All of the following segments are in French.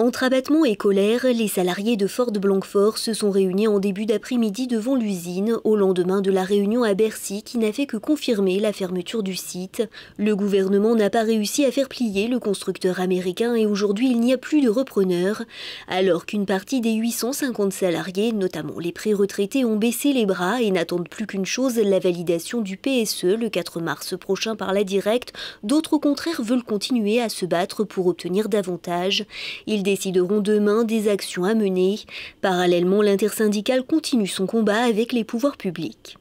Entre abattement et colère, les salariés de Ford Blancfort se sont réunis en début d'après-midi devant l'usine, au lendemain de la réunion à Bercy qui n'a fait que confirmer la fermeture du site. Le gouvernement n'a pas réussi à faire plier le constructeur américain et aujourd'hui il n'y a plus de repreneurs. Alors qu'une partie des 850 salariés, notamment les pré-retraités, ont baissé les bras et n'attendent plus qu'une chose, la validation du PSE le 4 mars prochain par la Directe, d'autres au contraire veulent continuer à se battre pour obtenir davantage. Ils décideront demain des actions à mener. Parallèlement, l'intersyndicale continue son combat avec les pouvoirs publics.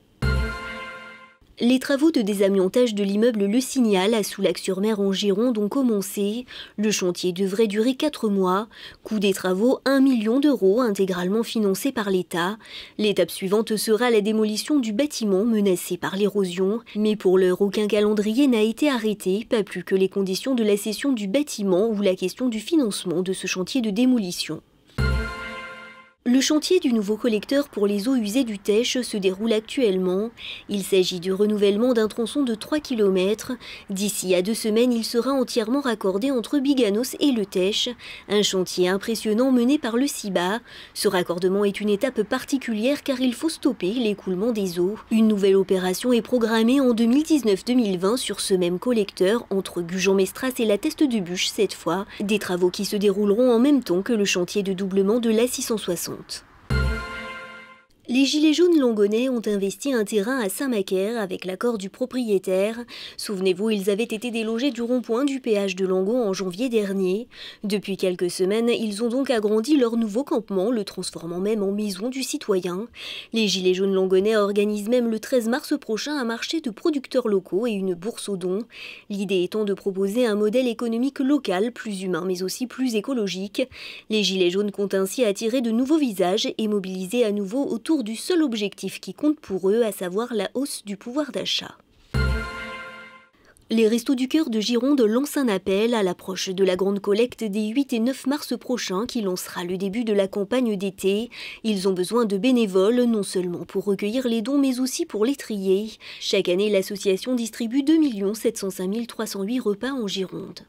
Les travaux de désamiantage de l'immeuble Le Signal à Soulac-sur-Mer en Gironde ont commencé. Le chantier devrait durer 4 mois. Coût des travaux, 1 million d'euros, intégralement financé par l'État. L'étape suivante sera la démolition du bâtiment menacé par l'érosion. Mais pour l'heure, aucun calendrier n'a été arrêté, pas plus que les conditions de la cession du bâtiment ou la question du financement de ce chantier de démolition. Le chantier du nouveau collecteur pour les eaux usées du Tech se déroule actuellement. Il s'agit du renouvellement d'un tronçon de 3 km. D'ici à 2 semaines, il sera entièrement raccordé entre Biganos et le Tech. Un chantier impressionnant mené par le CIBA. Ce raccordement est une étape particulière car il faut stopper l'écoulement des eaux. Une nouvelle opération est programmée en 2019-2020 sur ce même collecteur entre Gujan-Mestras et la Teste de Buch cette fois. Des travaux qui se dérouleront en même temps que le chantier de doublement de l'A660. Les Gilets jaunes longonnais ont investi un terrain à Saint-Macaire avec l'accord du propriétaire. Souvenez-vous, ils avaient été délogés du rond-point du péage de Langon en janvier dernier. Depuis quelques semaines, ils ont donc agrandi leur nouveau campement, le transformant même en maison du citoyen. Les Gilets jaunes longonnais organisent même le 13 mars prochain un marché de producteurs locaux et une bourse aux dons. L'idée étant de proposer un modèle économique local, plus humain mais aussi plus écologique. Les Gilets jaunes comptent ainsi attirer de nouveaux visages et mobiliser à nouveau autour du seul objectif qui compte pour eux, à savoir la hausse du pouvoir d'achat. Les Restos du Cœur de Gironde lancent un appel à l'approche de la grande collecte des 8 et 9 mars prochains qui lancera le début de la campagne d'été. Ils ont besoin de bénévoles, non seulement pour recueillir les dons, mais aussi pour les trier. Chaque année, l'association distribue 2 705 308 repas en Gironde.